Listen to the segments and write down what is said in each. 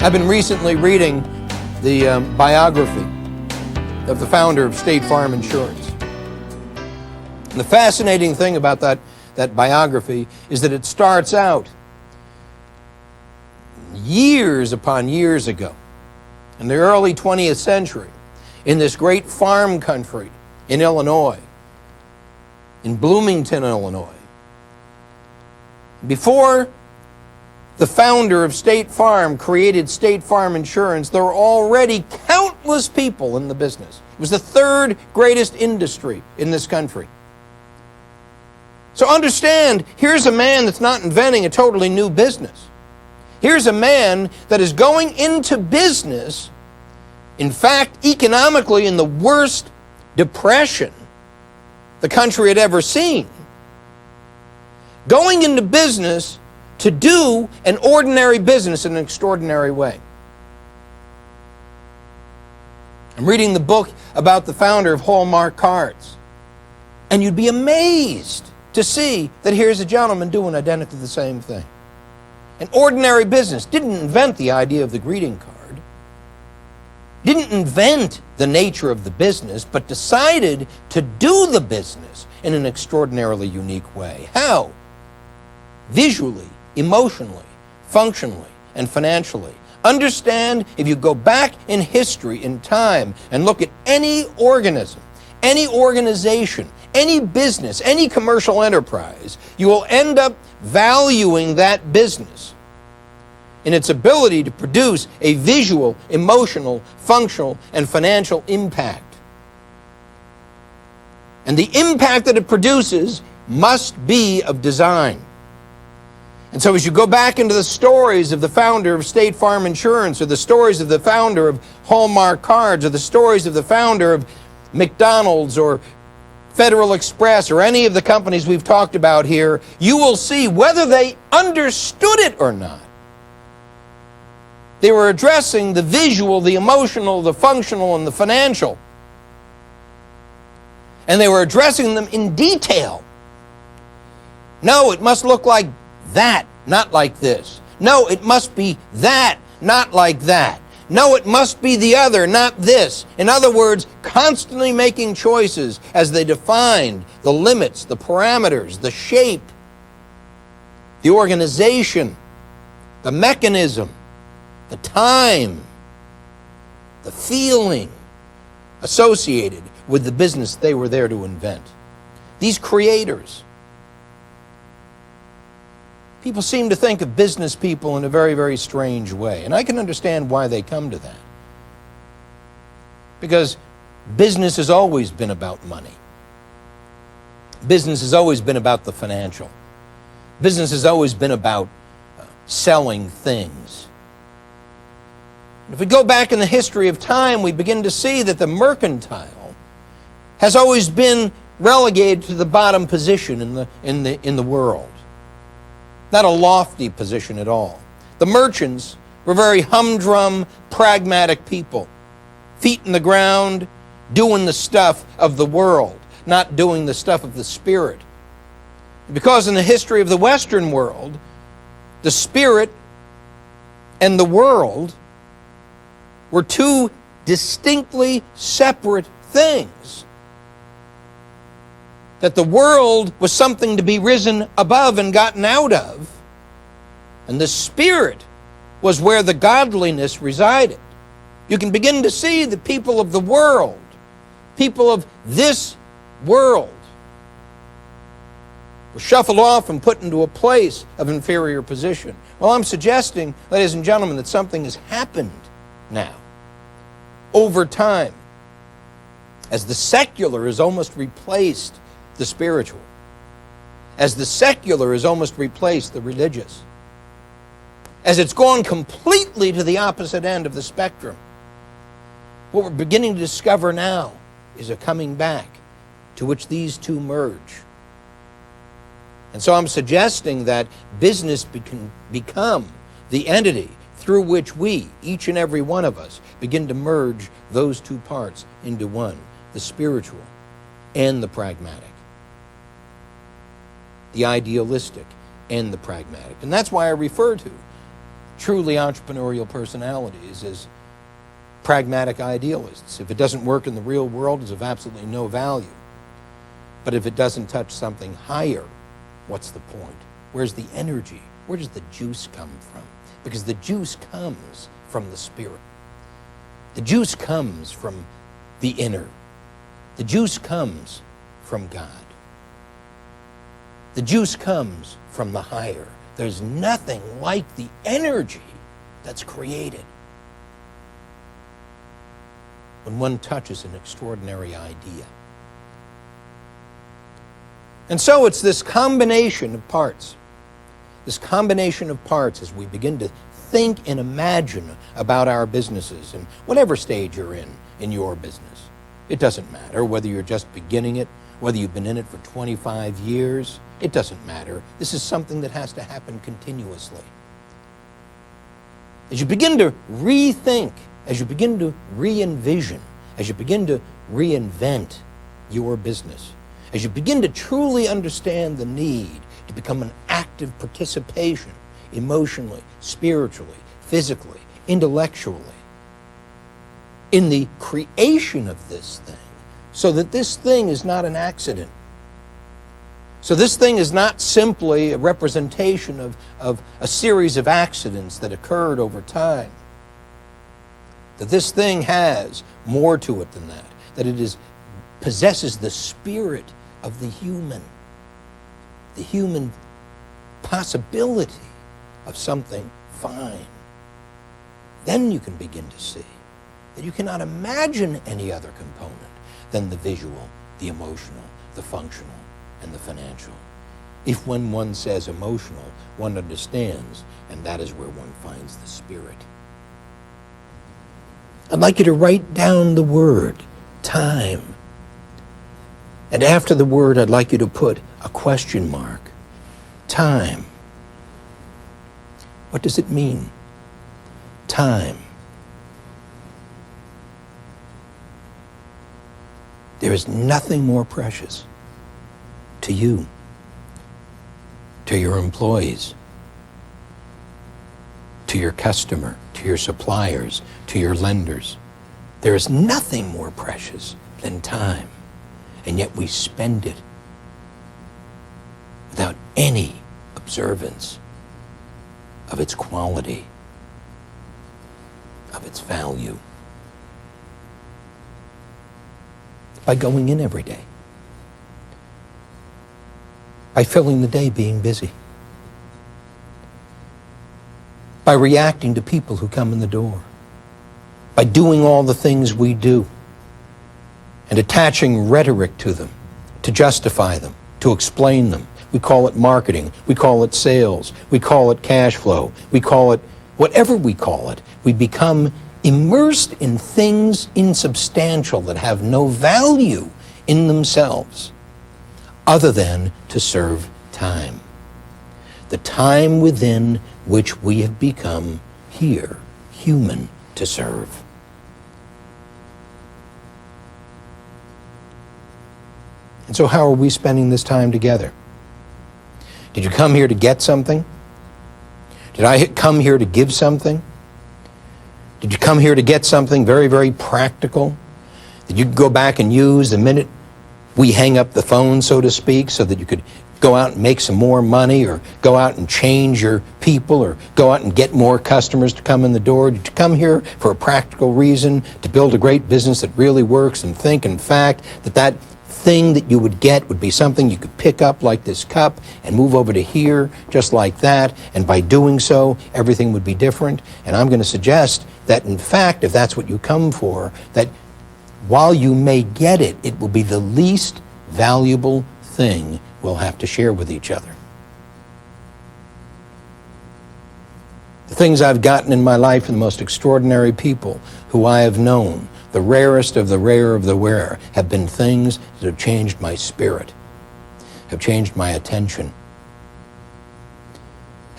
I've been recently reading the biography of the founder of State Farm Insurance. And the fascinating thing about that biography is that it starts out years upon years ago, in the early 20th century, in this great farm country in Illinois, in Bloomington, Illinois. Before the founder of State Farm created State Farm Insurance, there were already countless people in the business. It was the third greatest industry in this country. So understand, here's a man that's not inventing a totally new business. Here's a man that is going into business, in fact, economically in the worst depression the country had ever seen. Going into business to do an ordinary business in an extraordinary way. I'm reading the book about the founder of Hallmark Cards, and you'd be amazed to see that here's a gentleman doing identically the same thing. An ordinary business. Didn't invent the idea of the greeting card. Didn't invent the nature of the business, but decided to do the business in an extraordinarily unique way. How? Visually, emotionally, functionally, and financially. Understand, if you go back in history, in time, and look at any organism, any organization, any business, any commercial enterprise, you will end up valuing that business in its ability to produce a visual, emotional, functional, and financial impact. And the impact that it produces must be of design. And so as you go back into the stories of the founder of State Farm Insurance, or the stories of the founder of Hallmark Cards, or the stories of the founder of McDonald's or Federal Express, or any of the companies we've talked about here, you will see, whether they understood it or not, they were addressing the visual, the emotional, the functional, and the financial. And they were addressing them in detail. No, it must look like that, not like this. No, it must be that, not like that. No, it must be the other, not this. In other words, constantly making choices as they defined the limits, the parameters, the shape, the organization, the mechanism, the time, the feeling associated with the business they were there to invent. These creators. People seem to think of business people in a very, very strange way. And I can understand why they come to that. Because business has always been about money. Business has always been about the financial. Business has always been about selling things. If we go back in the history of time, we begin to see that the mercantile has always been relegated to the bottom position in the world. Not a lofty position at all. The merchants were very humdrum, pragmatic people. Feet in the ground, doing the stuff of the world, not doing the stuff of the spirit. Because in the history of the Western world, the spirit and the world were two distinctly separate things. That the world was something to be risen above and gotten out of, and the spirit was where the godliness resided. You can begin to see the people of the world, people of this world, were shuffled off and put into a place of inferior position. Well, I'm suggesting, ladies and gentlemen, that something has happened now, over time, as the secular has almost replaced the spiritual, as the secular has almost replaced the religious, as it's gone completely to the opposite end of the spectrum. What we're beginning to discover now is a coming back to which these two merge. And so I'm suggesting that business can become the entity through which we, each and every one of us, begin to merge those two parts into one, the spiritual and the pragmatic, the idealistic and the pragmatic. And that's why I refer to truly entrepreneurial personalities as pragmatic idealists. If it doesn't work in the real world, it's of absolutely no value. But if it doesn't touch something higher, what's the point? Where's the energy? Where does the juice come from? Because the juice comes from the spirit. The juice comes from the inner. The juice comes from God. The juice comes from the higher. There's nothing like the energy that's created when one touches an extraordinary idea. And so it's this combination of parts. This combination of parts as we begin to think and imagine about our businesses and whatever stage you're in your business. It doesn't matter whether you're just beginning it, whether you've been in it for 25 years. It doesn't matter. This is something that has to happen continuously. As you begin to rethink, as you begin to re-envision, as you begin to reinvent your business, as you begin to truly understand the need to become an active participation emotionally, spiritually, physically, intellectually, in the creation of this thing, so that this thing is not an accident. So this thing is not simply a representation of a series of accidents that occurred over time. That this thing has more to it than that. That it possesses the spirit of the human possibility of something fine. Then you can begin to see that you cannot imagine any other component than the visual, the emotional, the functional, and the financial. If when one says emotional, one understands, and that is where one finds the spirit. I'd like you to write down the word, time. And after the word, I'd like you to put a question mark. Time. What does it mean? Time. There is nothing more precious to you, to your employees, to your customer, to your suppliers, to your lenders. There is nothing more precious than time, and yet we spend it without any observance of its quality, of its value. By going in every day, by filling the day being busy, by reacting to people who come in the door, by doing all the things we do and attaching rhetoric to them, to justify them, to explain them. We call it marketing, we call it sales, we call it cash flow, we call it whatever we call it. We become immersed in things insubstantial that have no value in themselves other than to serve time. The time within which we have become here, human, to serve. And so how are we spending this time together? Did you come here to get something? Did I come here to give something? Did you come here to get something very, very practical that you could go back and use the minute we hang up the phone, so to speak, so that you could go out and make some more money, or go out and change your people, or go out and get more customers to come in the door? Did you come here for a practical reason, to build a great business that really works, and think, in fact, that thing that you would get would be something you could pick up like this cup and move over to here just like that, and by doing so, everything would be different? And I'm going to suggest that, in fact, if that's what you come for, that while you may get it, it will be the least valuable thing we'll have to share with each other. The things I've gotten in my life from the most extraordinary people who I have known, the rarest of the rare of the rare, have been things that have changed my spirit, have changed my attention,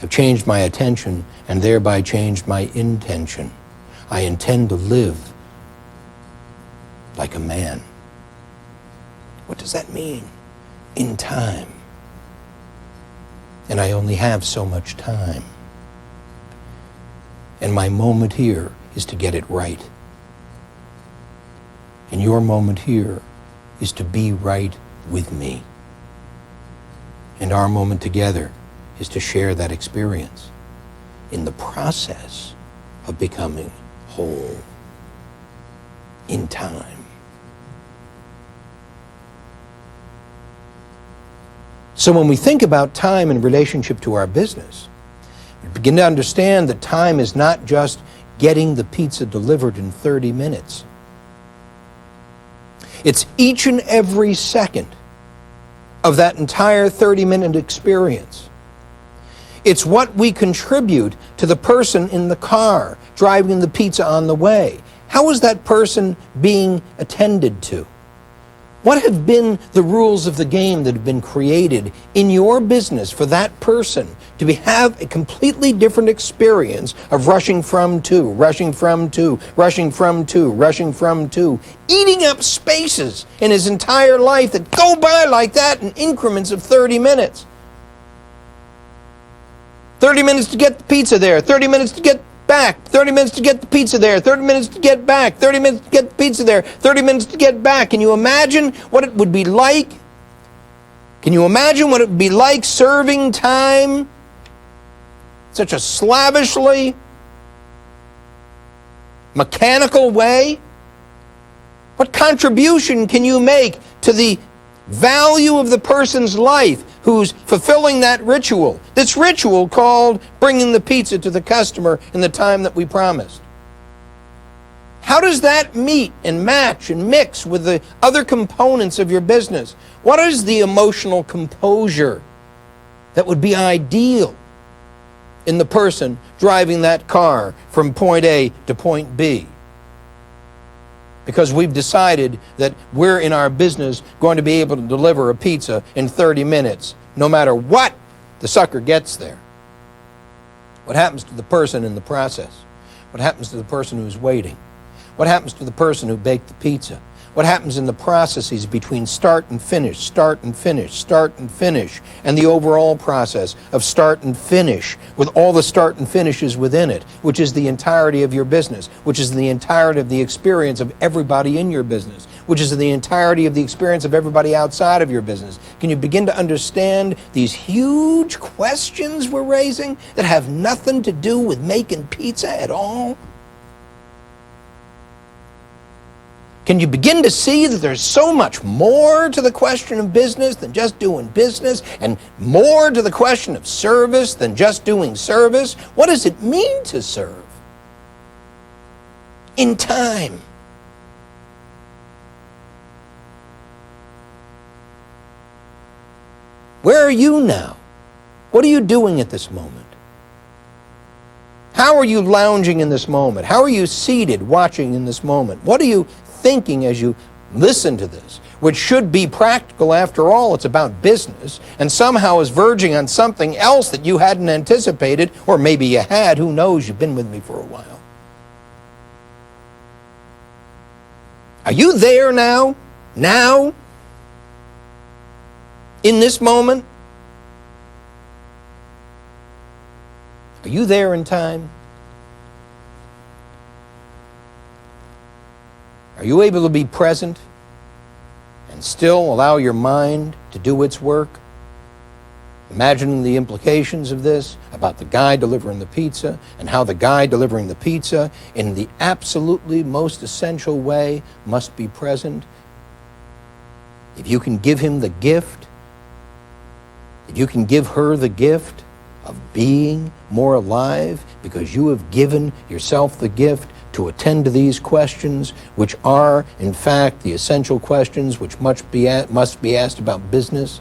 and thereby changed my intention. I intend to live like a man. What does that mean? In time. And I only have so much time. And my moment here is to get it right. And your moment here is to be right with me. And our moment together is to share that experience in the process of becoming whole in time. So when we think about time in relationship to our business, we begin to understand that time is not just getting the pizza delivered in 30 minutes. It's each and every second of that entire 30-minute experience. It's what we contribute to the person in the car driving the pizza on the way. How is that person being attended to? What have been the rules of the game that have been created in your business for that person to have a completely different experience of rushing from to, rushing from to, rushing from to, rushing from to, eating up spaces in his entire life that go by like that in increments of 30 minutes? 30 minutes to get the pizza there, 30 minutes to get back, 30 minutes to get the pizza there, 30 minutes to get back, 30 minutes to get the pizza there, 30 minutes to get back. Can you imagine what it would be like? Can you imagine what it would be like serving time such a slavishly mechanical way? What contribution can you make to the value of the person's life who's fulfilling that ritual? This ritual called bringing the pizza to the customer in the time that we promised. How does that meet and match and mix with the other components of your business? What is the emotional composure that would be ideal in the person driving that car from point A to point B? Because we've decided that we're in our business going to be able to deliver a pizza in 30 minutes, no matter what the sucker gets there. What happens to the person in the process? What happens to the person who's waiting? What happens to the person who baked the pizza? What happens in the processes between start and finish, start and finish, start and finish, and the overall process of start and finish with all the start and finishes within it, which is the entirety of your business, which is the entirety of the experience of everybody in your business, which is the entirety of the experience of everybody outside of your business? Can you begin to understand these huge questions we're raising that have nothing to do with making pizza at all? Can you begin to see that there's so much more to the question of business than just doing business, and more to the question of service than just doing service? What does it mean to serve in time? Where are you now? What are you doing at this moment? How are you lounging in this moment? How are you seated watching in this moment? What are you thinking as you listen to this, which should be practical? After all, it's about business, and somehow is verging on something else that you hadn't anticipated, or maybe you had. Who knows? You've been with me for a while. Are you there now? Now? In this moment? Are you there in time? Are you able to be present and still allow your mind to do its work? Imagining the implications of this about the guy delivering the pizza, and how the guy delivering the pizza in the absolutely most essential way must be present. If you can give him the gift, if you can give her the gift of being more alive, because you have given yourself the gift to attend to these questions, which are, in fact, the essential questions which must be asked about business,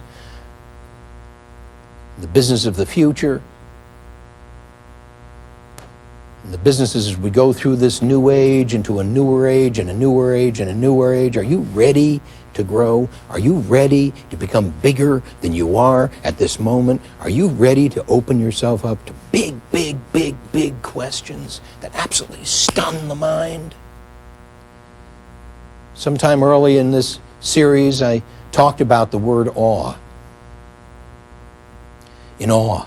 the business of the future, and the businesses as we go through this new age into a newer age and a newer age and a newer age. Are you ready to grow? Are you ready to become bigger than you are at this moment? Are you ready to open yourself up to big, big, big, big questions that absolutely stun the mind? Sometime early in this series, I talked about the word awe. In awe,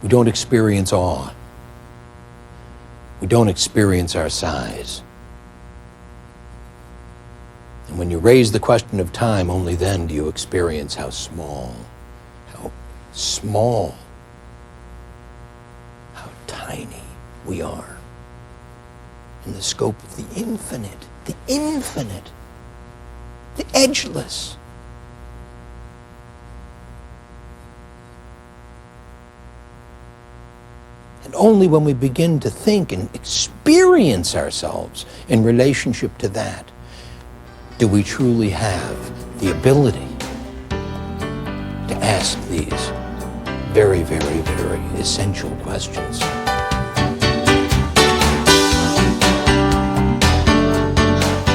we don't experience awe. we don't experience our size. And when you raise the question of time, only then do you experience how small, how tiny we are in the scope of the infinite, the edgeless. And only when we begin to think and experience ourselves in relationship to that do we truly have the ability to ask these very, very, very essential questions.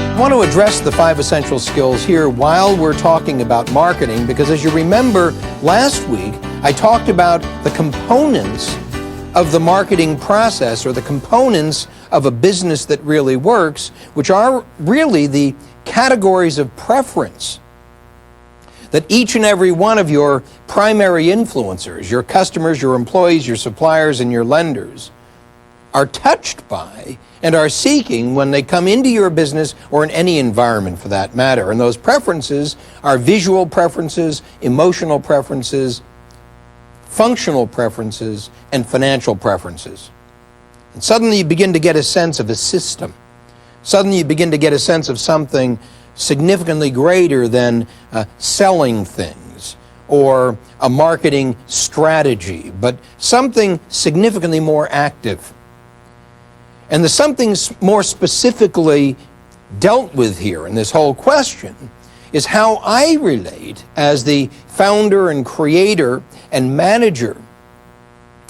I want to address the 5 essential skills here while we're talking about marketing, because as you remember, last week I talked about the components of the marketing process, or the components of a business that really works, which are really the categories of preference that each and every one of your primary influencers, your customers, your employees, your suppliers, and your lenders are touched by and are seeking when they come into your business, or in any environment for that matter. And those preferences are visual preferences, emotional preferences, functional preferences, and financial preferences. And suddenly you begin to get a sense of a system. Suddenly you begin to get a sense of something significantly greater than selling things or a marketing strategy, but something significantly more active. And the something more specifically dealt with here in this whole question is how I relate as the founder and creator and manager,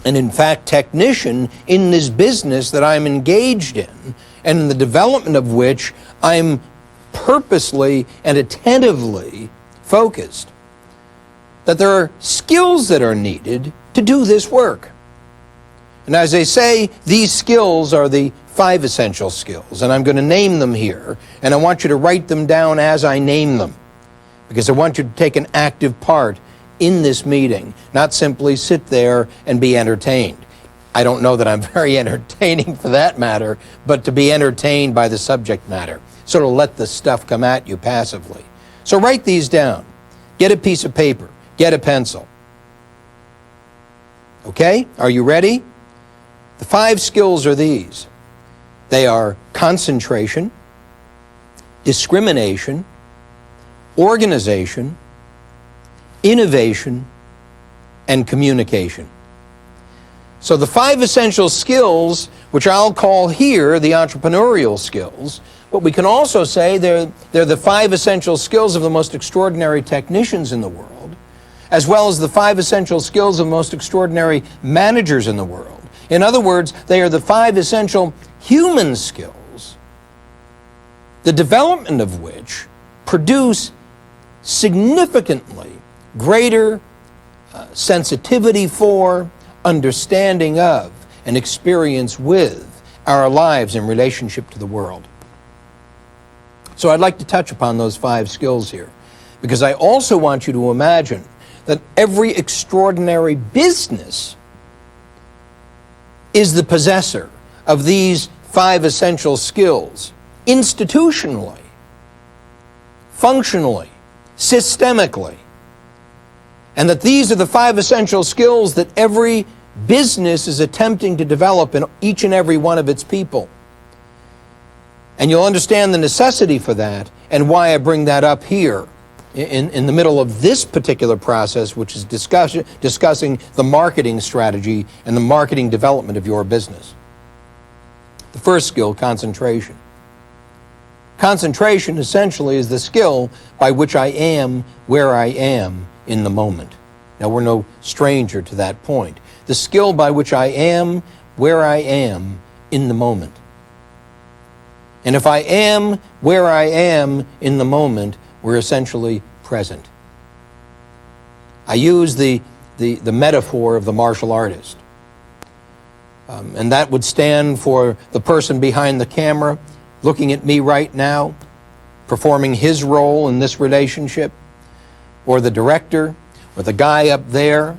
and in fact technician, in this business that I'm engaged in, and in the development of which I'm purposely and attentively focused. That there are skills that are needed to do this work. And as I say, these skills are the 5 essential skills, and I'm going to name them here, and I want you to write them down as I name them, because I want you to take an active part in this meeting, not simply sit there and be entertained. I don't know that I'm very entertaining for that matter, but to be entertained by the subject matter, sort of let the stuff come at you passively. So write these down. Get a piece of paper. Get a pencil. Okay? Are you ready? The 5 skills are these. They are concentration, discrimination, organization, innovation, and communication. So the 5 essential skills, which I'll call here the entrepreneurial skills, but we can also say they're the 5 essential skills of the most extraordinary technicians in the world, as well as the 5 essential skills of the most extraordinary managers in the world. In other words, they are the 5 essential human skills, the development of which produce significantly greater sensitivity for, understanding of, and experience with our lives in relationship to the world. So I'd like to touch upon those 5 skills here, because I also want you to imagine that every extraordinary business is the possessor of these 5 essential skills, institutionally, functionally, systemically. And that these are the 5 essential skills that every business is attempting to develop in each and every one of its people. And you'll understand the necessity for that and why I bring that up here in the middle of this particular process, which is discussing the marketing strategy and the marketing development of your business. The first skill, concentration. Concentration essentially is the skill by which I am where I am in the moment. Now, we're no stranger to that point. The skill by which I am where I am in the moment. And if I am where I am in the moment, we're essentially present. I use the metaphor of the martial artist. And that would stand for the person behind the camera looking at me right now, performing his role in this relationship, or the director, or the guy up there,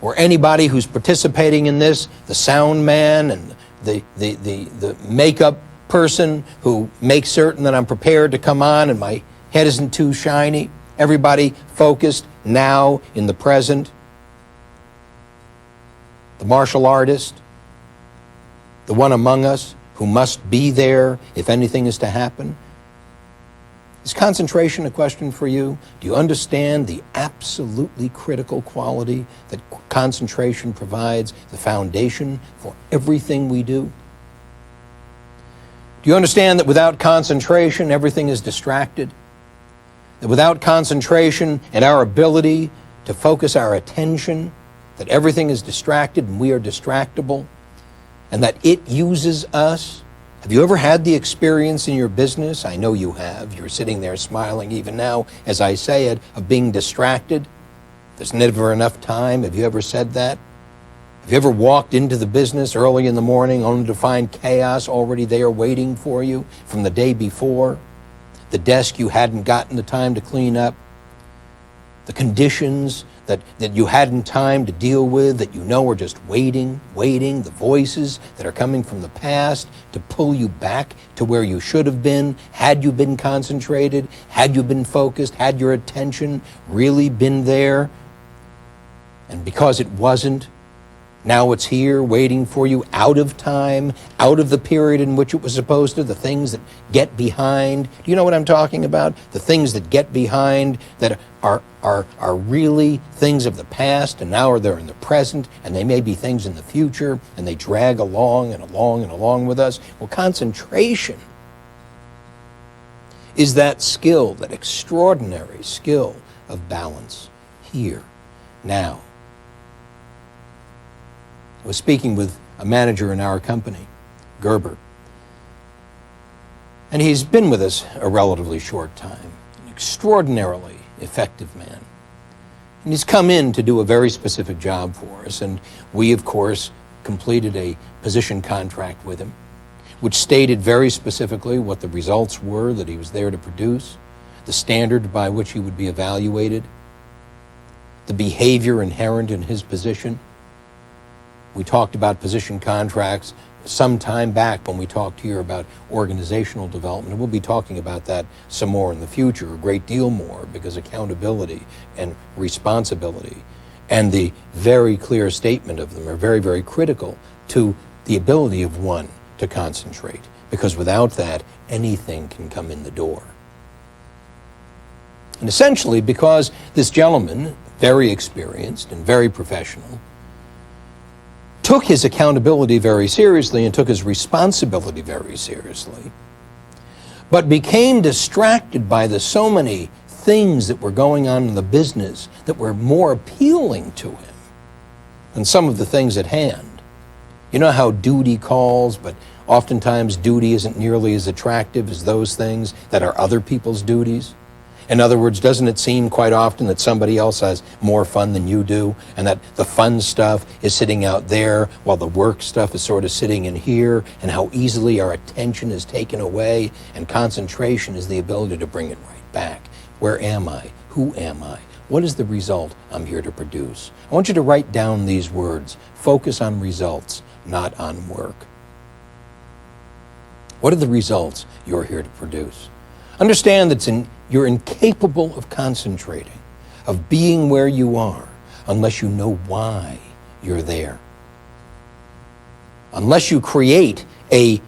or anybody who's participating in this, the sound man and the makeup person who makes certain that I'm prepared to come on and my head isn't too shiny. Everybody focused now in the present. The martial artist, the one among us who must be there if anything is to happen. Is concentration a question for you? Do you understand the absolutely critical quality that concentration provides, the foundation for everything we do? Do you understand that without concentration, everything is distracted? That without concentration and our ability to focus our attention, that everything is distracted and we are distractible, and that it uses us? Have you ever had the experience in your business? I know you have. You're sitting there smiling even now as I say it, of being distracted. There's never enough time. Have you ever said that? Have you ever walked into the business early in the morning only to find chaos already there waiting for you from the day before? The desk you hadn't gotten the time to clean up? The conditions that you hadn't time to deal with, that you know are just waiting, the voices that are coming from the past to pull you back to where you should have been, had you been concentrated, had you been focused, had your attention really been there. And because it wasn't, now it's here waiting for you, out of time, out of the period in which it was supposed to, the things that get behind. Do you know what I'm talking about? The things that get behind that are really things of the past, and now they're in the present, and they may be things in the future, and they drag along and along and along with us. Well, concentration is that skill, that extraordinary skill of balance here, now. I was speaking with a manager in our company, Gerber, and he's been with us a relatively short time, an extraordinarily effective man. And he's come in to do a very specific job for us, and we, of course, completed a position contract with him, which stated very specifically what the results were that he was there to produce, the standard by which he would be evaluated, the behavior inherent in his position. We talked about position contracts some time back when we talked here about organizational development. We'll be talking about that some more in the future, a great deal more, because accountability and responsibility and the very clear statement of them are very, very critical to the ability of one to concentrate, because without that, anything can come in the door. And essentially, because this gentleman, very experienced and very professional, took his accountability very seriously and took his responsibility very seriously, but became distracted by the so many things that were going on in the business that were more appealing to him than some of the things at hand. You know how duty calls, but oftentimes duty isn't nearly as attractive as those things that are other people's duties? In other words, doesn't it seem quite often that somebody else has more fun than you do, and that the fun stuff is sitting out there while the work stuff is sort of sitting in here, and how easily our attention is taken away, and concentration is the ability to bring it right back. Where am I? Who am I? What is the result I'm here to produce? I want you to write down these words. Focus on results, not on work. What are the results you're here to produce? Understand that you're incapable of concentrating, of being where you are, unless you know why you're there. Unless you create a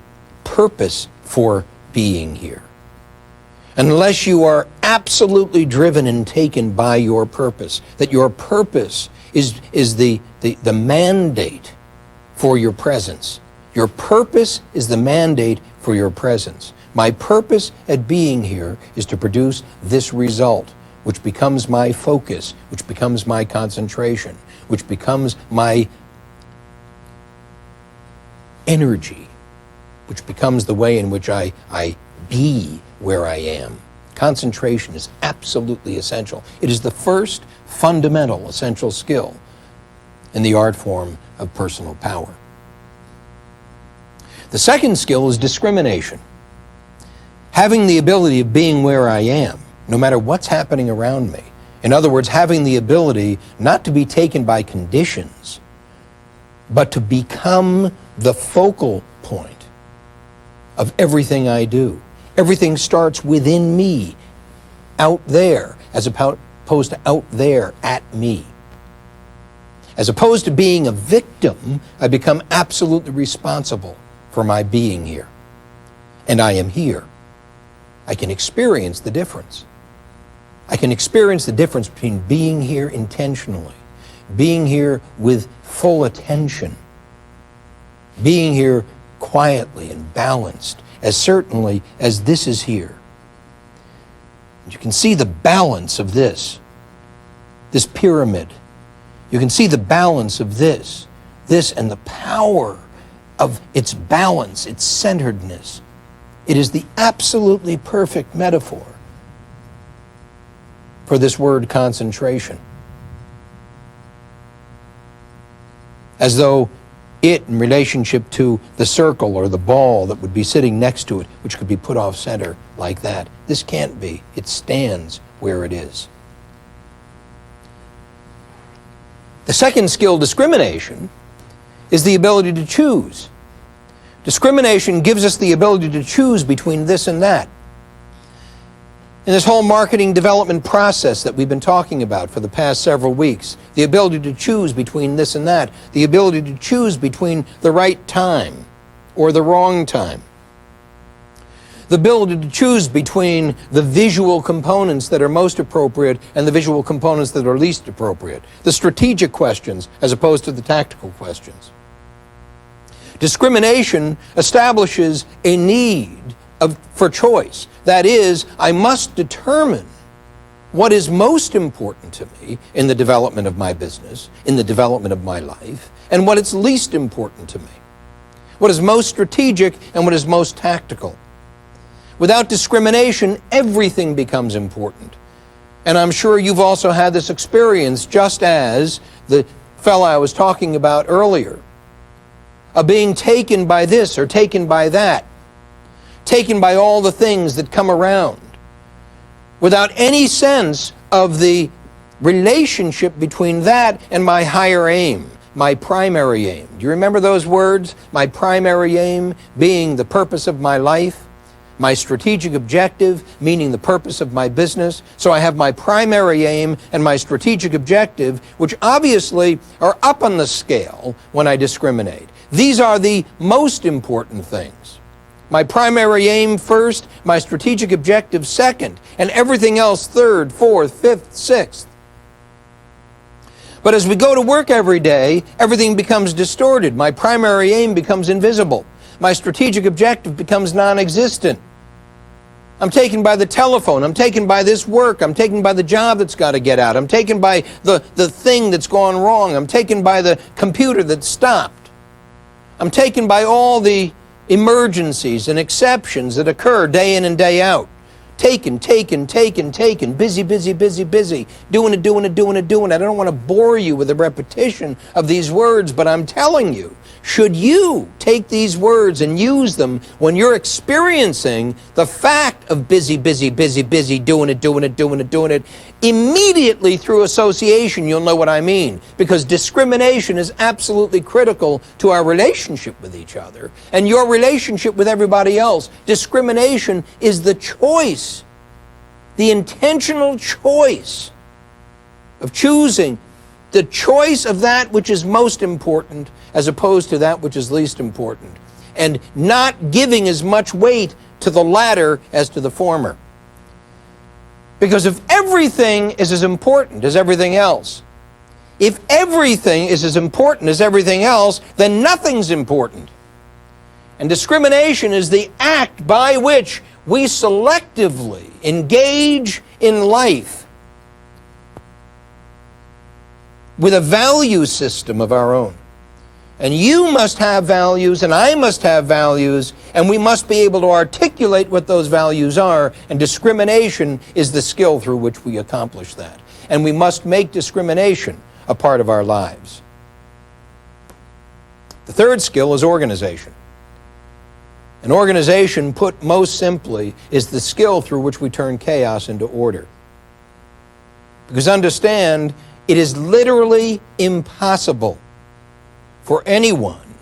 purpose for being here. Unless you are absolutely driven and taken by your purpose, that your purpose is the mandate for your presence. Your purpose is the mandate for your presence. My purpose at being here is to produce this result, which becomes my focus, which becomes my concentration, which becomes my energy, which becomes the way in which I be where I am. Concentration is absolutely essential. It is the first fundamental essential skill in the art form of personal power. The second skill is discrimination. Having the ability of being where I am, no matter what's happening around me. In other words, having the ability not to be taken by conditions, but to become the focal point of everything I do. Everything starts within me, out there, as opposed to out there at me. As opposed to being a victim, I become absolutely responsible for my being here. And I am here. I can experience the difference. I can experience the difference between being here intentionally, being here with full attention, being here quietly and balanced, as certainly as this is here. You can see the balance of this pyramid. You can see the balance of this and the power of its balance, its centeredness. It is the absolutely perfect metaphor for this word concentration. As though it, in relationship to the circle or the ball that would be sitting next to it, which could be put off center like that. This can't be. It stands where it is. The second skill, discrimination, is the ability to choose. Discrimination gives us the ability to choose between this and that. In this whole marketing development process that we've been talking about for the past several weeks, the ability to choose between this and that, the ability to choose between the right time or the wrong time, the ability to choose between the visual components that are most appropriate and the visual components that are least appropriate, the strategic questions as opposed to the tactical questions. Discrimination establishes a need for choice. That is, I must determine what is most important to me in the development of my business, in the development of my life, and what is least important to me. What is most strategic and what is most tactical. Without discrimination, everything becomes important. And I'm sure you've also had this experience, just as the fellow I was talking about earlier, of being taken by this or taken by that, taken by all the things that come around, without any sense of the relationship between that and my higher aim, my primary aim. Do you remember those words? My primary aim being the purpose of my life, my strategic objective meaning the purpose of my business. So I have my primary aim and my strategic objective, which obviously are up on the scale when I discriminate. These are the most important things. My primary aim first, my strategic objective second, and everything else third, fourth, fifth, sixth. But as we go to work every day, everything becomes distorted. My primary aim becomes invisible. My strategic objective becomes non-existent. I'm taken by the telephone. I'm taken by this work. I'm taken by the job that's got to get out. I'm taken by the thing that's gone wrong. I'm taken by the computer that's stopped. I'm taken by all the emergencies and exceptions that occur day in and day out. Taken, busy, doing it. I don't want to bore you with the repetition of these words, but I'm telling you, should you take these words and use them when you're experiencing the fact of busy, doing it, immediately through association, you'll know what I mean. Because discrimination is absolutely critical to our relationship with each other and your relationship with everybody else. Discrimination is the choice, the intentional choice of choosing the choice of that which is most important as opposed to that which is least important, and not giving as much weight to the latter as to the former. Because if everything is as important as everything else, if everything is as important as everything else, then nothing's important. And discrimination is the act by which we selectively engage in life with a value system of our own. And you must have values, and I must have values, and we must be able to articulate what those values are, and discrimination is the skill through which we accomplish that. And we must make discrimination a part of our lives. The third skill is organization. An organization, put most simply, is the skill through which we turn chaos into order. Because understand, it is literally impossible for anyone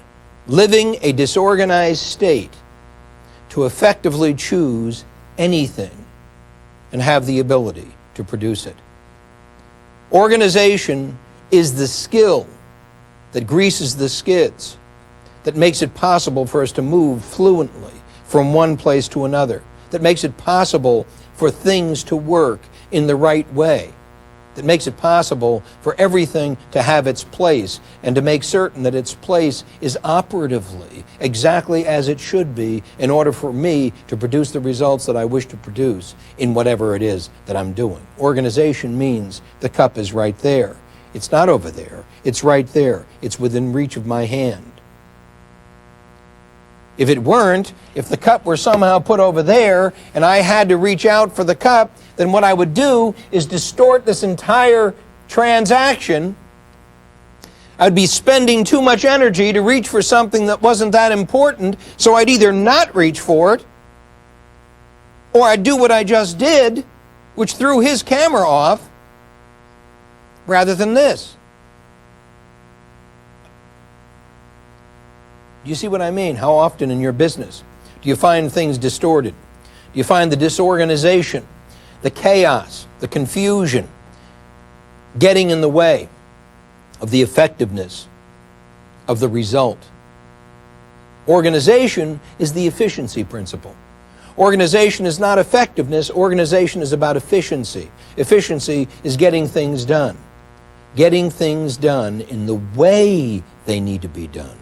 living a disorganized state to effectively choose anything and have the ability to produce it. Organization is the skill that greases the skids, that makes it possible for us to move fluently from one place to another, that makes it possible for things to work in the right way, that makes it possible for everything to have its place and to make certain that its place is operatively exactly as it should be in order for me to produce the results that I wish to produce in whatever it is that I'm doing. Organization means the cup is right there. It's not over there. It's right there. It's within reach of my hand. If it weren't, if the cup were somehow put over there and I had to reach out for the cup, then what I would do is distort this entire transaction. I'd be spending too much energy to reach for something that wasn't that important, so I'd either not reach for it, or I'd do what I just did, which threw his camera off, rather than this. Do you see what I mean? How often in your business do you find things distorted? Do you find the disorganization, the chaos, the confusion getting in the way of the effectiveness of the result? Organization is the efficiency principle. Organization is not effectiveness. Organization is about efficiency. Efficiency is getting things done. Getting things done in the way they need to be done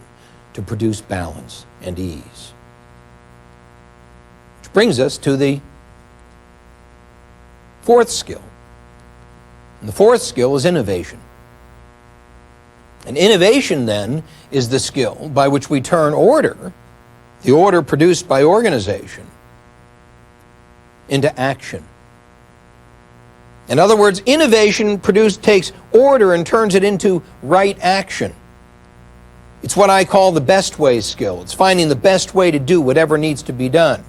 to produce balance and ease. Which brings us to the fourth skill. And the fourth skill is innovation. And innovation, then, is the skill by which we turn order, the order produced by organization, into action. In other words, innovation takes order and turns it into right action. It's what I call the best way skill. It's finding the best way to do whatever needs to be done.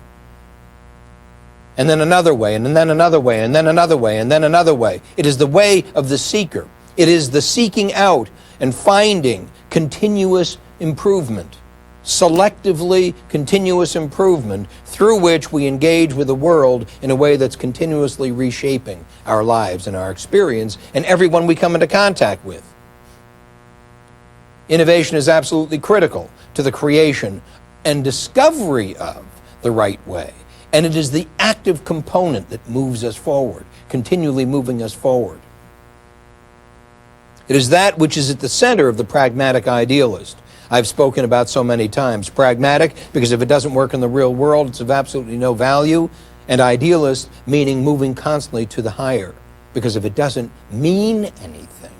And then another way, and then another way, and then another way, and then another way. It is the way of the seeker. It is the seeking out and finding continuous improvement, selectively continuous improvement, through which we engage with the world in a way that's continuously reshaping our lives and our experience and everyone we come into contact with. Innovation is absolutely critical to the creation and discovery of the right way. And it is the active component that moves us forward, continually moving us forward. It is that which is at the center of the pragmatic idealist. I've spoken about so many times. Pragmatic, because if it doesn't work in the real world, it's of absolutely no value. And idealist, meaning moving constantly to the higher. Because if it doesn't mean anything,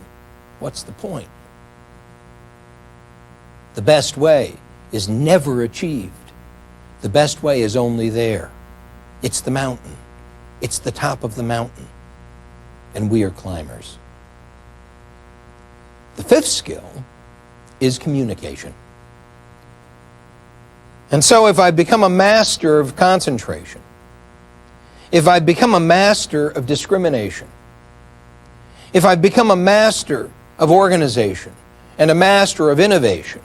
what's the point? The best way is never achieved. The best way is only there. It's the mountain. It's the top of the mountain. And we are climbers. The fifth skill is communication. And so if I become a master of concentration, if I become a master of discrimination, if I become a master of organization and a master of innovation,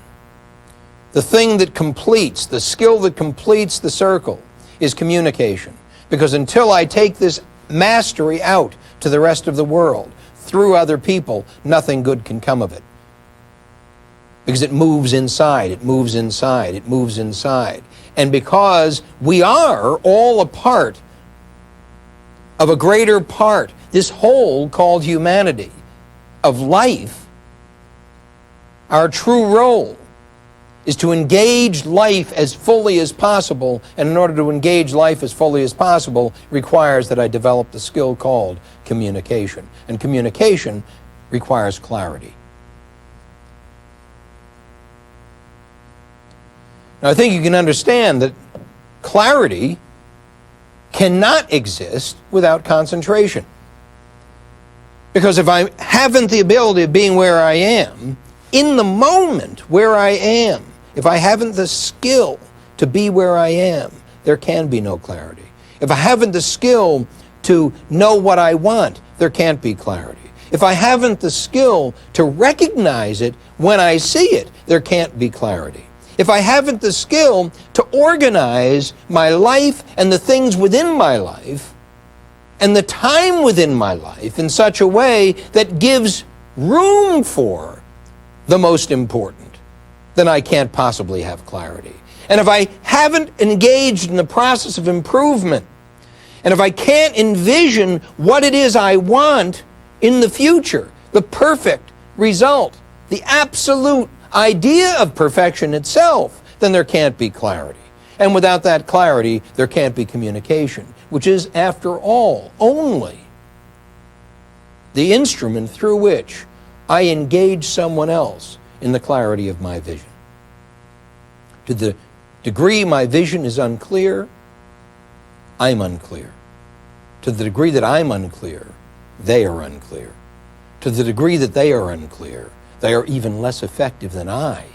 the thing that completes, the skill that completes the circle is communication. Because until I take this mastery out to the rest of the world, through other people, nothing good can come of it. Because it moves inside, it moves inside, it moves inside. And because we are all a part of a greater part, this whole called humanity, of life, our true role is to engage life as fully as possible, and in order to engage life as fully as possible requires that I develop the skill called communication. And communication requires clarity. Now, I think you can understand that clarity cannot exist without concentration. Because if I haven't the ability of being where I am, in the moment where I am, if I haven't the skill to be where I am, there can be no clarity. If I haven't the skill to know what I want, there can't be clarity. If I haven't the skill to recognize it when I see it, there can't be clarity. If I haven't the skill to organize my life and the things within my life and the time within my life in such a way that gives room for the most important, then I can't possibly have clarity. And if I haven't engaged in the process of improvement, and if I can't envision what it is I want in the future, the perfect result, the absolute idea of perfection itself, then there can't be clarity. And without that clarity, there can't be communication, which is, after all, only the instrument through which I engage someone else in the clarity of my vision. To the degree my vision is unclear, I'm unclear. To the degree that I'm unclear, they are unclear. To the degree that they are unclear, they are even less effective than I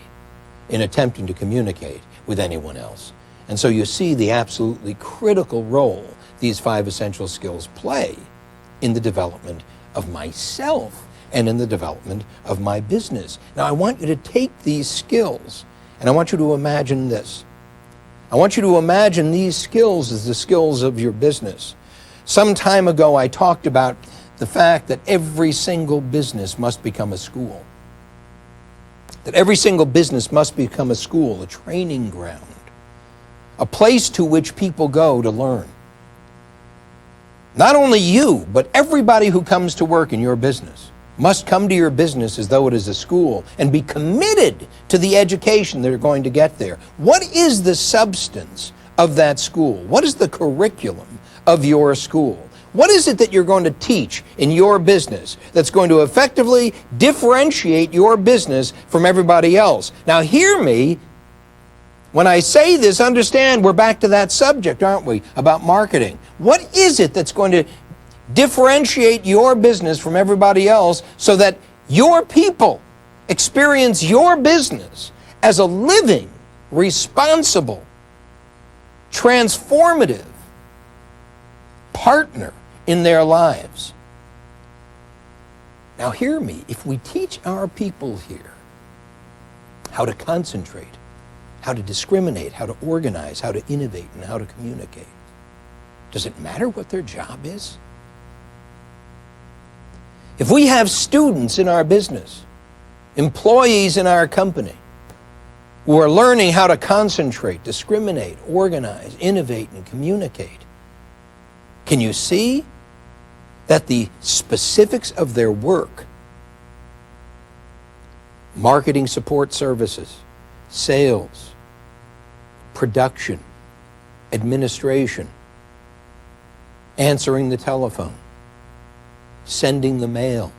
in attempting to communicate with anyone else. And so you see the absolutely critical role these 5 essential skills play in the development of myself and in the development of my business. Now, I want you to take these skills and I want you to imagine this. I want you to imagine these skills as the skills of your business. Some time ago, I talked about the fact that every single business must become a school. That every single business must become a school, a training ground, a place to which people go to learn. Not only you, but everybody who comes to work in your business must come to your business as though it is a school and be committed to the education they're going to get there. What is the substance of that school? What is the curriculum of your school? What is it that you're going to teach in your business that's going to effectively differentiate your business from everybody else? Now, hear me. When I say this, understand we're back to that subject, aren't we, about marketing. What is it that's going to differentiate your business from everybody else so that your people experience your business as a living, responsible, transformative partner in their lives? Now hear me, if we teach our people here how to concentrate, how to discriminate, how to organize, how to innovate, and how to communicate, does it matter what their job is? If we have students in our business, employees in our company, who are learning how to concentrate, discriminate, organize, innovate, and communicate, can you see that the specifics of their work, marketing support services, sales, production, administration, answering the telephone, sending the mail.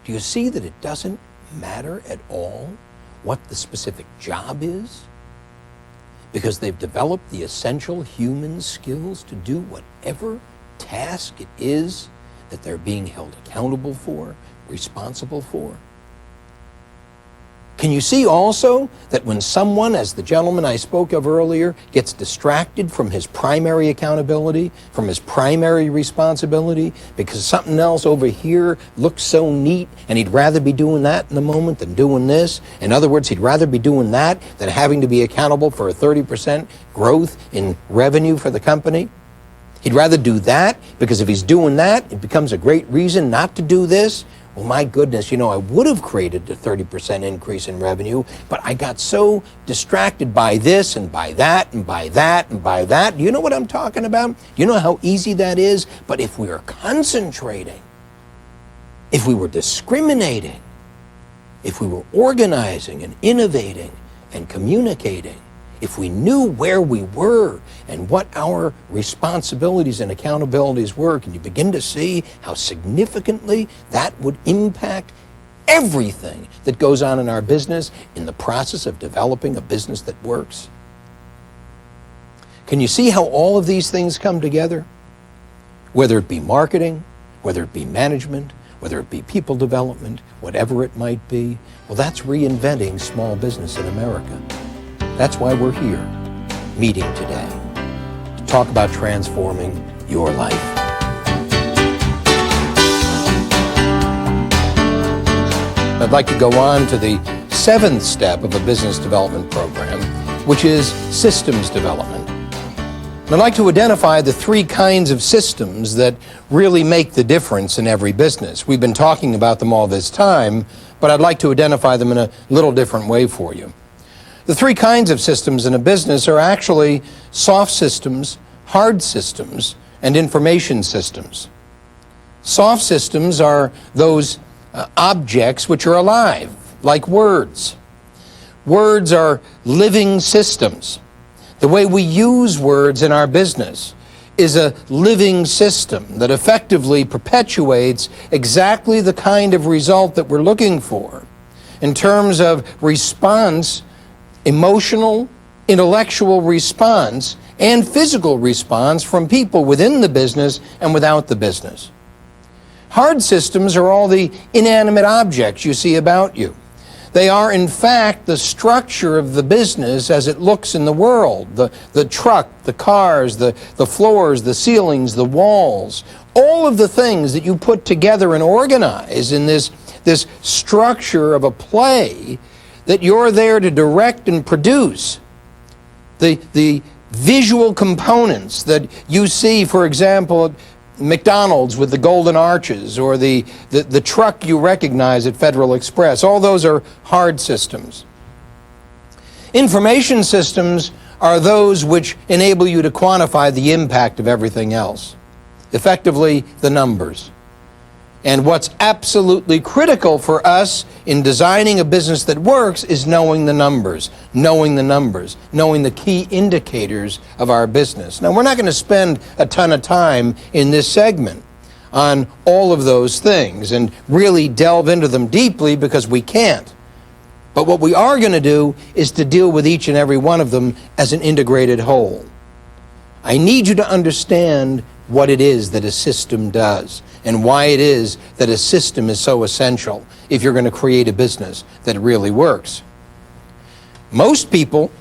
Do you see that it doesn't matter at all what the specific job is? Because they've developed the essential human skills to do whatever task it is that they're being held accountable for, responsible for. Can you see also that when someone, as the gentleman I spoke of earlier, gets distracted from his primary accountability, from his primary responsibility, because something else over here looks so neat and he'd rather be doing that in the moment than doing this? In other words, he'd rather be doing that than having to be accountable for a 30% growth in revenue for the company? He'd rather do that because if he's doing that, it becomes a great reason not to do this. Well, my goodness, I would have created a 30% increase in revenue, but I got so distracted by this and by that and by that and by that. You know what I'm talking about? You know how easy that is? But if we were concentrating, if we were discriminating, if we were organizing and innovating and communicating, if we knew where we were and what our responsibilities and accountabilities were, can you begin to see how significantly that would impact everything that goes on in our business in the process of developing a business that works? Can you see how all of these things come together? Whether it be marketing, whether it be management, whether it be people development, whatever it might be, well, that's reinventing small business in America. That's why we're here, meeting today, to talk about transforming your life. I'd like to go on to the 7th step of a business development program, which is systems development. I'd like to identify the 3 kinds of systems that really make the difference in every business. We've been talking about them all this time, but I'd like to identify them in a little different way for you. The 3 kinds of systems in a business are actually soft systems, hard systems, and information systems. Soft systems are those objects which are alive, like words. Words are living systems. The way we use words in our business is a living system that effectively perpetuates exactly the kind of result that we're looking for in terms of response, emotional, intellectual response, and physical response from people within the business and without the business. Hard systems are all the inanimate objects you see about you. They are, in fact, the structure of the business as it looks in the world. The truck, the cars, the floors, the ceilings, the walls. All of the things that you put together and organize in this structure of a play that you're there to direct and produce. The visual components that you see, for example, at McDonald's with the golden arches, or the truck you recognize at Federal Express. All those are hard systems. Information systems are those which enable you to quantify the impact of everything else. Effectively, the numbers. And what's absolutely critical for us in designing a business that works is knowing the numbers, knowing the key indicators of our business. Now, we're not going to spend a ton of time in this segment on all of those things and really delve into them deeply because we can't. But what we are going to do is to deal with each and every one of them as an integrated whole. I need you to understand what it is that a system does and why it is that a system is so essential if you're going to create a business that really works. Most people,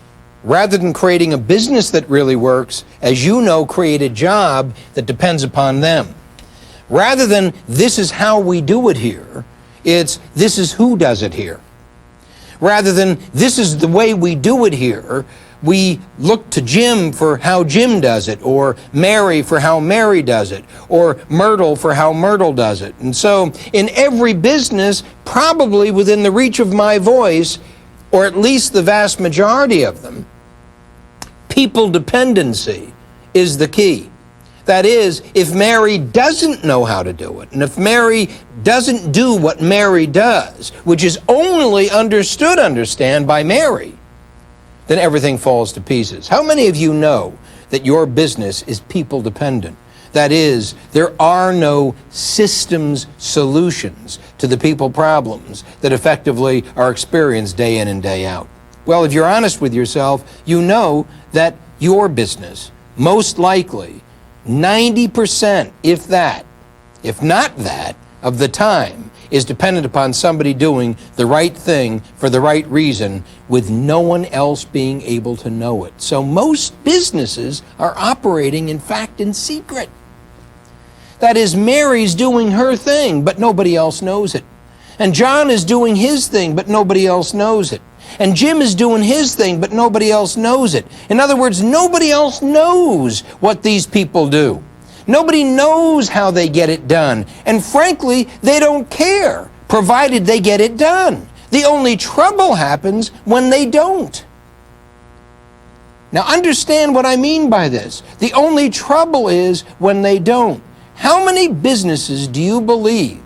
rather than creating a business that really works, as you know, create a job that depends upon them. Rather than this is how we do it here, it's this is who does it here. Rather than this is the way we do it here, we look to Jim for how Jim does it, or Mary for how Mary does it, or Myrtle for how Myrtle does it. And so in every business, probably within the reach of my voice, or at least the vast majority of them, people dependency is the key. That is, if Mary doesn't know how to do it, and if Mary doesn't do what Mary does, which is only understand by Mary, then everything falls to pieces. How many of you know that your business is people dependent? That is, there are no systems solutions to the people problems that effectively are experienced day in and day out. Well, if you're honest with yourself, you know that your business, most likely, 90%, if not that, of the time is dependent upon somebody doing the right thing for the right reason with no one else being able to know it. So most businesses are operating, in fact, in secret. That is, Mary's doing her thing, but nobody else knows it. And John is doing his thing, but nobody else knows it. And Jim is doing his thing, but nobody else knows it. In other words, nobody else knows what these people do. Nobody knows how they get it done. And frankly, they don't care, provided they get it done. The only trouble happens when they don't. Now understand what I mean by this. The only trouble is when they don't. How many businesses do you believe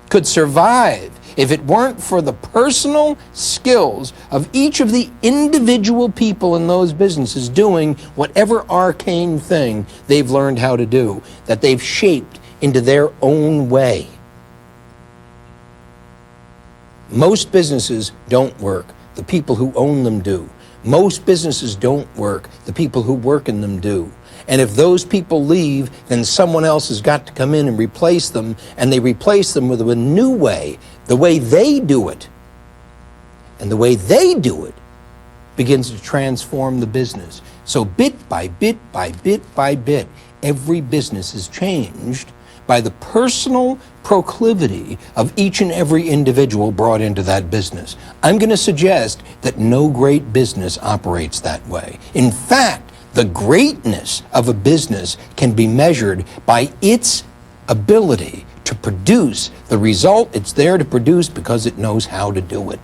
could survive if it weren't for the personal skills of each of the individual people in those businesses doing whatever arcane thing they've learned how to do, that they've shaped into their own way? Most businesses don't work. The people who own them do. Most businesses don't work. The people who work in them do. And if those people leave, then someone else has got to come in and replace them, and they replace them with a new way, the way they do it. And the way they do it begins to transform the business. So bit by bit by bit by bit, every business is changed by the personal proclivity of each and every individual brought into that business. I'm going to suggest that no great business operates that way. In fact, the greatness of a business can be measured by its ability to produce the result it's there to produce because it knows how to do it.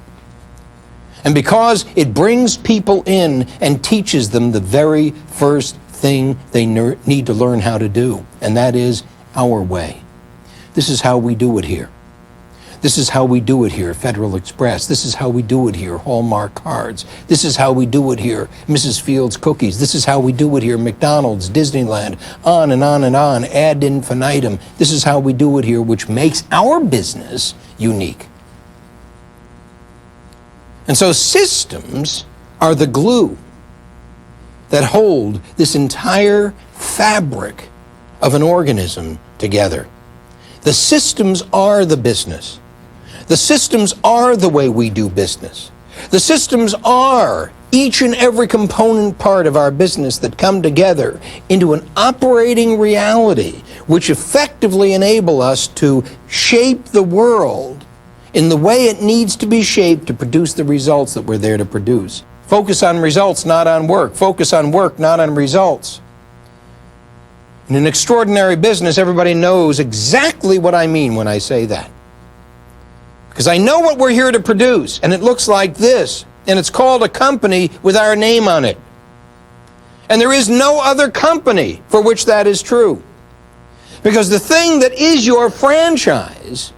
And because it brings people in and teaches them the very first thing they need to learn how to do, and that is our way. This is how we do it here. This is how we do it here, Federal Express. This is how we do it here, Hallmark Cards. This is how we do it here, Mrs. Fields Cookies. This is how we do it here, McDonald's, Disneyland, on and on and on, ad infinitum. This is how we do it here, which makes our business unique. And so systems are the glue that hold this entire fabric of an organism together. The systems are the business. The systems are the way we do business. The systems are each and every component part of our business that come together into an operating reality which effectively enable us to shape the world in the way it needs to be shaped to produce the results that we're there to produce. Focus on results, not on work. Focus on work, not on results. In an extraordinary business, everybody knows exactly what I mean when I say that. Because I know what we're here to produce, and it looks like this, and it's called a company with our name on it. And there is no other company for which that is true. Because the thing that is your franchise,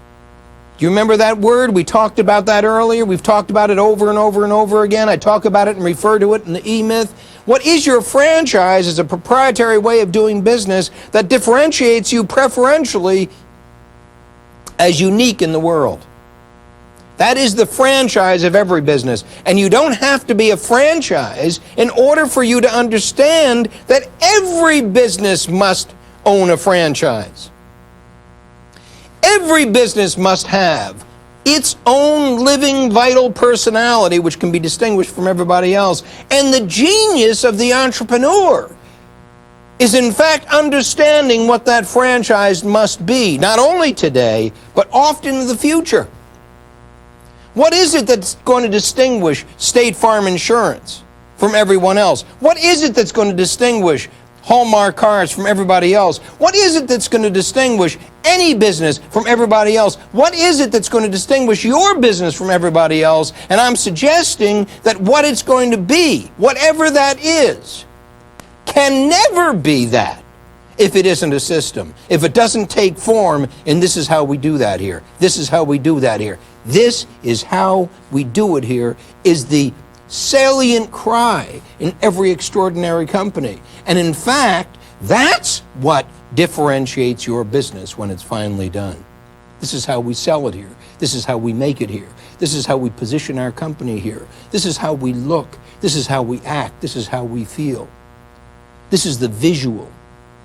do you remember that word? We talked about that earlier. We've talked about it over and over and over again. I talk about it and refer to it in the E-Myth. What is your franchise is a proprietary way of doing business that differentiates you preferentially as unique in the world. That is the franchise of every business. And you don't have to be a franchise in order for you to understand that every business must own a franchise. Every business must have its own living, vital personality, which can be distinguished from everybody else. And the genius of the entrepreneur is in fact understanding what that franchise must be, not only today, but often in the future. What is it that's going to distinguish State Farm Insurance from everyone else? What is it that's going to distinguish Hallmark Cards from everybody else? What is it that's going to distinguish any business from everybody else? What is it that's going to distinguish your business from everybody else? And I'm suggesting that what it's going to be, whatever that is, can never be that if it isn't a system, if it doesn't take form, and this is how we do that here. This is how we do that here. This is how we do it here is the salient cry in every extraordinary company. And in fact, that's what differentiates your business when it's finally done. This is how we sell it here. This is how we make it here. This is how we position our company here. This is how we look. This is how we act. This is how we feel. This is the visual.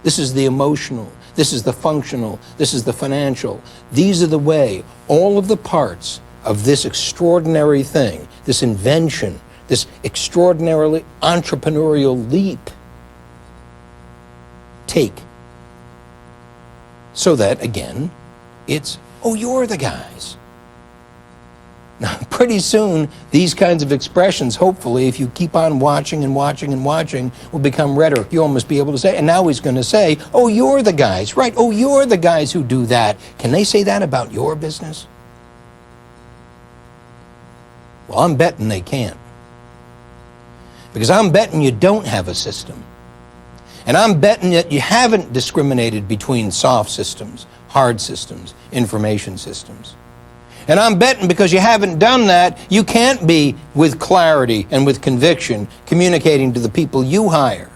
This is the emotional. This is the functional. This is the financial. These are the way all of the parts of this extraordinary thing, this invention, this extraordinarily entrepreneurial leap take. So that, again, it's, oh, you're the guys. Now, pretty soon, these kinds of expressions, hopefully, if you keep on watching and watching and watching, will become rhetoric. You'll almost be able to say, and now he's going to say, oh, you're the guys, right? Oh, you're the guys who do that. Can they say that about your business? Well, I'm betting they can't. Because I'm betting you don't have a system. And I'm betting that you haven't discriminated between soft systems, hard systems, information systems. And I'm betting because you haven't done that, you can't be with clarity and with conviction communicating to the people you hire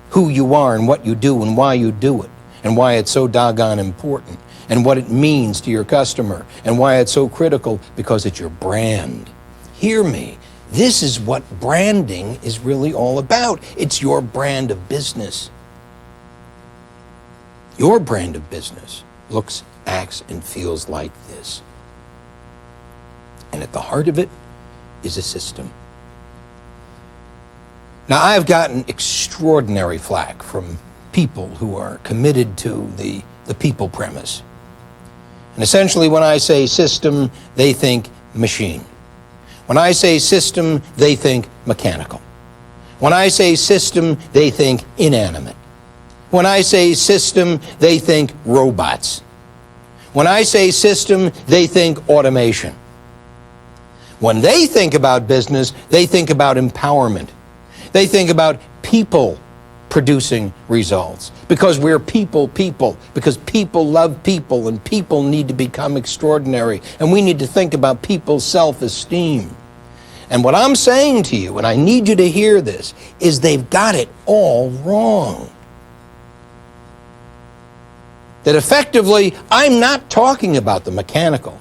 who you are and what you do and why you do it and why it's so doggone important and what it means to your customer and why it's so critical because it's your brand. Hear me. This is what branding is really all about. It's your brand of business. Your brand of business looks, acts, and feels like this. And at the heart of it is a system. Now, I've gotten extraordinary flack from people who are committed to the the people premise. And essentially, when I say system, they think machine. When I say system, they think mechanical. When I say system, they think inanimate. When I say system, they think robots. When I say system, they think automation. When they think about business, they think about empowerment. They think about people producing results. Because we're people, because people love people, and people need to become extraordinary. And we need to think about people's self-esteem. And what I'm saying to you, and I need you to hear this, is they've got it all wrong. That effectively, I'm not talking about the mechanical.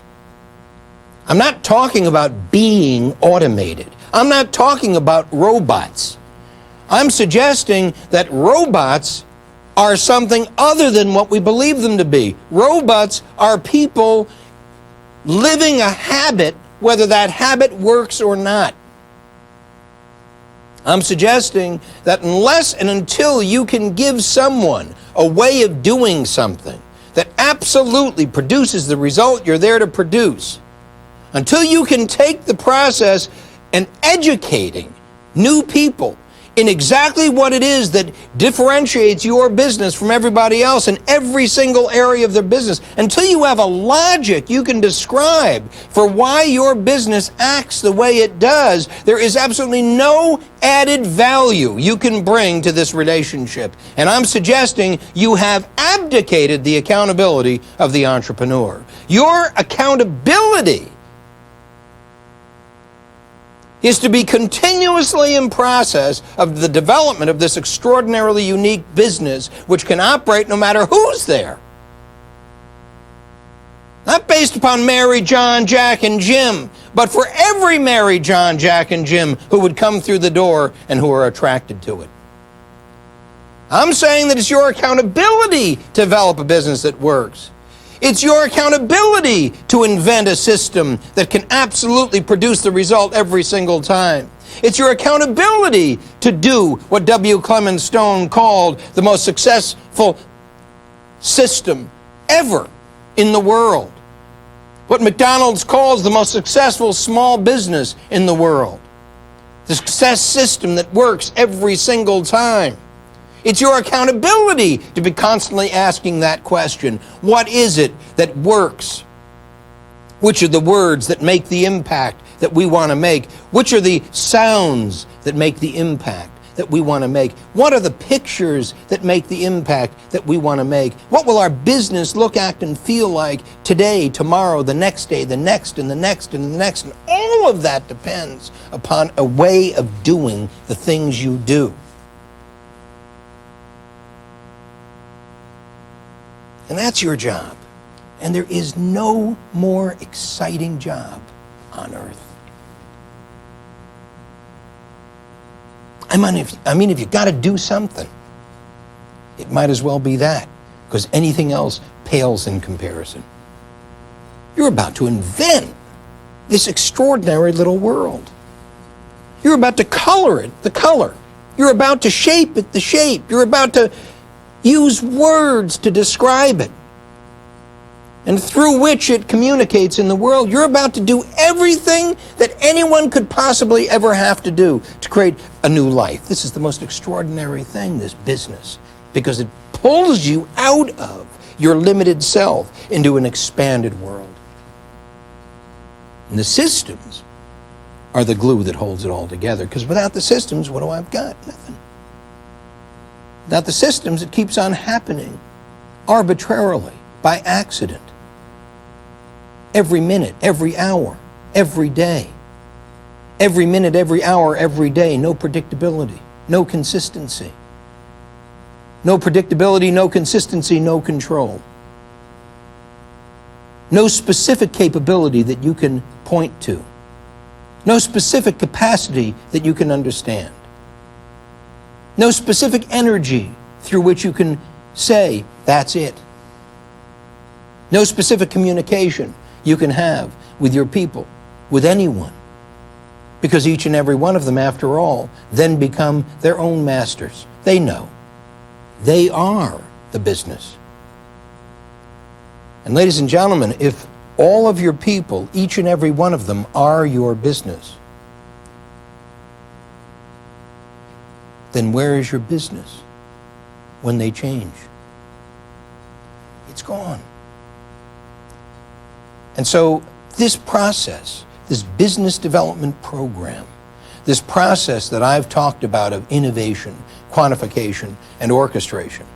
I'm not talking about being automated. I'm not talking about robots. I'm suggesting that robots are something other than what we believe them to be. Robots are people living a habit, whether that habit works or not. I'm suggesting that unless and until you can give someone a way of doing something that absolutely produces the result you're there to produce, until you can take the process and educating new people in exactly what it is that differentiates your business from everybody else in every single area of their business, until you have a logic you can describe for why your business acts the way it does, there is absolutely no added value you can bring to this relationship. And I'm suggesting you have abdicated the accountability of the entrepreneur. Your accountability is to be continuously in process of the development of this extraordinarily unique business which can operate no matter who's there. Not based upon Mary, John, Jack, and Jim, but for every Mary, John, Jack, and Jim who would come through the door and who are attracted to it. I'm saying that it's your accountability to develop a business that works. It's your accountability to invent a system that can absolutely produce the result every single time. It's your accountability to do what W. Clement Stone called the most successful system ever in the world. What McDonald's calls the most successful small business in the world. The success system that works every single time. It's your accountability to be constantly asking that question. What is it that works? Which are the words that make the impact that we want to make? Which are the sounds that make the impact that we want to make? What are the pictures that make the impact that we want to make? What will our business look, act, and feel like today, tomorrow, the next day, the next, and the next, and the next? And all of that depends upon a way of doing the things you do. And that's your job. And there is no more exciting job on earth. I mean, if you've got to do something, it might as well be that, because anything else pales in comparison. You're about to invent this extraordinary little world. You're about to color it, the color. You're about to shape it, the shape. You're about to use words to describe it, and through which it communicates in the world. You're about to do everything that anyone could possibly ever have to do to create a new life. This is the most extraordinary thing, this business, because it pulls you out of your limited self into an expanded world. And the systems are the glue that holds it all together, because without the systems, what do I've got? Nothing. Without the systems, it keeps on happening arbitrarily, by accident. Every minute, every hour, every day. Every minute, every hour, every day. No predictability, no consistency. No predictability, no consistency, no control. No specific capability that you can point to. No specific capacity that you can understand. No specific energy through which you can say, that's it. No specific communication you can have with your people, with anyone. Because each and every one of them, after all, then become their own masters. They know. They are the business. And ladies and gentlemen, if all of your people, each and every one of them, are your business, then where is your business when they change? It's gone. And so this process, this business development program, this process that I've talked about of innovation, quantification, and orchestration,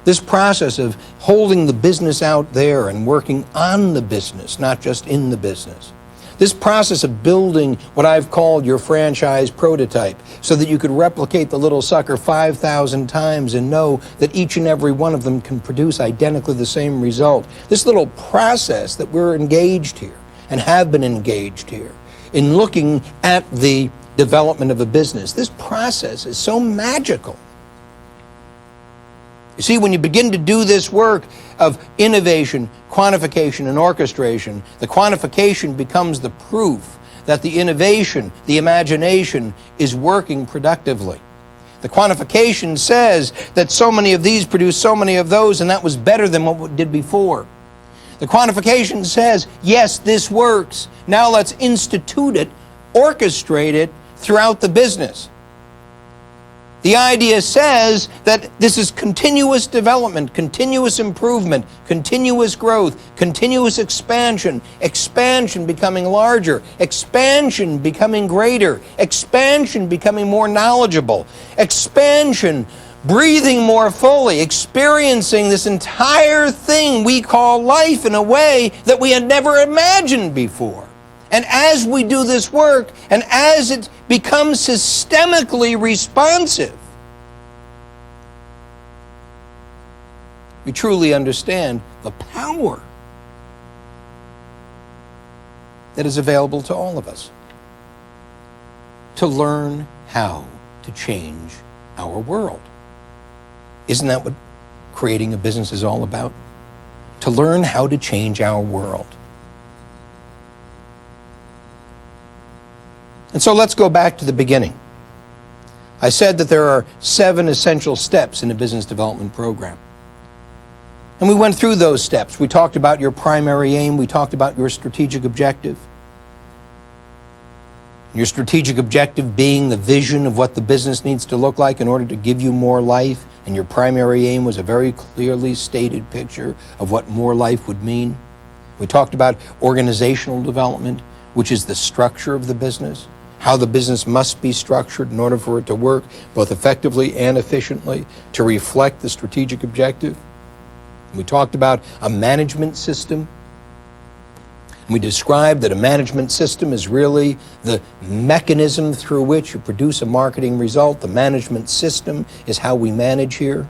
this process of holding the business out there and working on the business, not just in the business, this process of building what I've called your franchise prototype so that you could replicate the little sucker 5,000 times and know that each and every one of them can produce identically the same result. This little process that we're engaged here and have been engaged here in looking at the development of a business, this process is so magical. You see, when you begin to do this work of innovation, quantification, and orchestration, the quantification becomes the proof that the innovation, the imagination, is working productively. The quantification says that so many of these produce so many of those, and that was better than what we did before. The quantification says, yes, this works. Now let's institute it, orchestrate it throughout the business. The idea says that this is continuous development, continuous improvement, continuous growth, continuous expansion, expansion becoming larger, expansion becoming greater, expansion becoming more knowledgeable, expansion breathing more fully, experiencing this entire thing we call life in a way that we had never imagined before. And as we do this work, and as it becomes systemically responsive, we truly understand the power that is available to all of us to learn how to change our world. Isn't that what creating a business is all about? To learn how to change our world. And so let's go back to the beginning. I said that there are 7 essential steps in a business development program. And we went through those steps. We talked about your primary aim. We talked about your strategic objective. Your strategic objective being the vision of what the business needs to look like in order to give you more life. And your primary aim was a very clearly stated picture of what more life would mean. We talked about organizational development, which is the structure of the business, how the business must be structured in order for it to work both effectively and efficiently to reflect the strategic objective. We talked about a management system. We described that a management system is really the mechanism through which you produce a marketing result. The management system is how we manage here.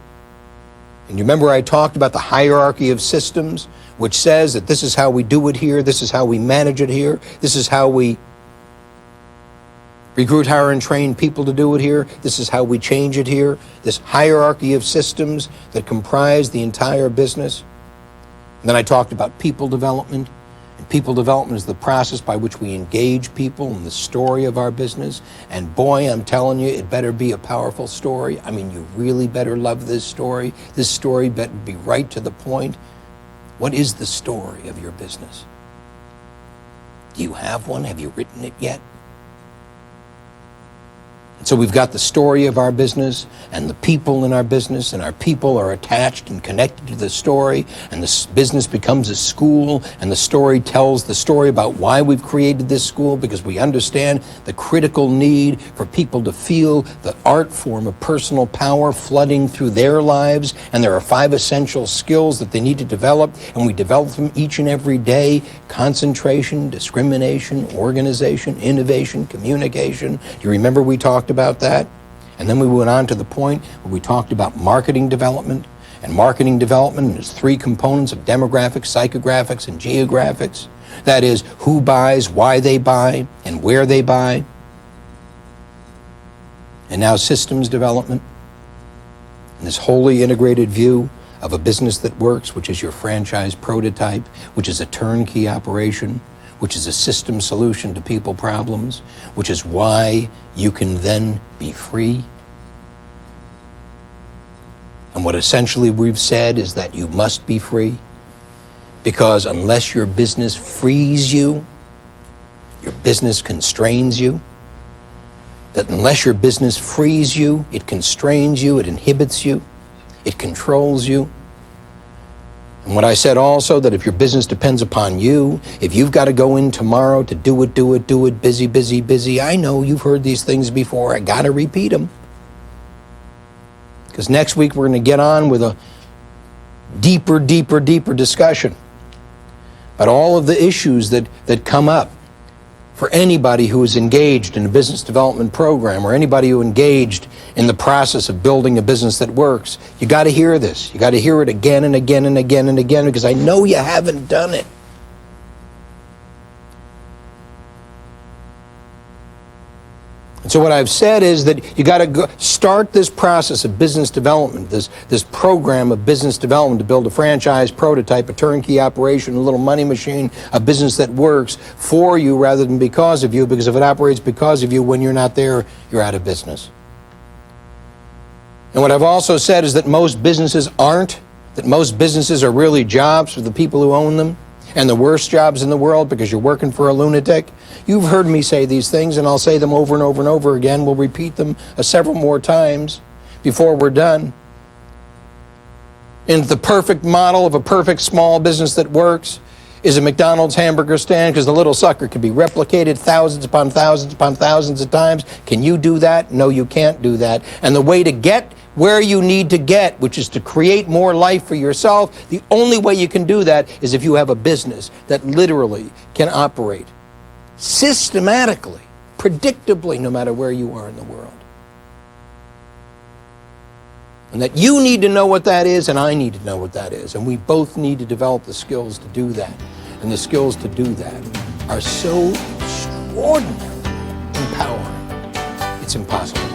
And you remember I talked about the hierarchy of systems, which says that this is how we do it here, this is how we manage it here, this is how we recruit, hire, and train people to do it here, this is how we change it here. This hierarchy of systems that comprise the entire business. And then I talked about people development. And people development is the process by which we engage people in the story of our business. And boy, I'm telling you, it better be a powerful story. I mean, you really better love this story. This story better be right to the point. What is the story of your business? Do you have one? Have you written it yet? And so we've got the story of our business and the people in our business, and our people are attached and connected to the story, and this business becomes a school, and the story tells the story about why we've created this school, because we understand the critical need for people to feel the art form of personal power flooding through their lives, and there are 5 essential skills that they need to develop, and we develop them each and every day: concentration, discrimination, organization, innovation, communication. Do you remember we talked about that? And then we went on to the point where we talked about marketing development. And marketing development is 3 components of demographics, psychographics, and geographics. That is, who buys, why they buy, and where they buy. And now systems development. And this wholly integrated view of a business that works, which is your franchise prototype, which is a turnkey operation, which is a system solution to people problems, which is why you can then be free. And what essentially we've said is that you must be free. Because unless your business frees you, your business constrains you. That unless your business frees you, it constrains you, it inhibits you, it controls you. And what I said also, that if your business depends upon you, if you've got to go in tomorrow to do it, busy, busy, busy, I know you've heard these things before. I got to repeat them. Because next week we're going to get on with a deeper discussion about all of the issues that come up for anybody who is engaged in a business development program or anybody who engaged in the process of building a business that works. You got to hear this. You got to hear it again and again and again and again, because I know you haven't done it. And so what I've said is that you got to start this process of business development, this program of business development to build a franchise, prototype, a turnkey operation, a little money machine, a business that works for you rather than because of you, because if it operates because of you, when you're not there, you're out of business. And what I've also said is that most businesses aren't, that most businesses are really jobs for the people who own them, and the worst jobs in the world because you're working for a lunatic. You've heard me say these things, and I'll say them over and over and over again. We'll repeat them several more times before we're done. And the perfect model of a perfect small business that works is a McDonald's hamburger stand, because the little sucker can be replicated thousands upon thousands upon thousands of times. Can you do that? No, you can't do that. And the way to get where you need to get, which is to create more life for yourself, the only way you can do that is if you have a business that literally can operate systematically, predictably, no matter where you are in the world. And that you need to know what that is, and I need to know what that is. And we both need to develop the skills to do that. And the skills to do that are so extraordinarily empowering, it's impossible.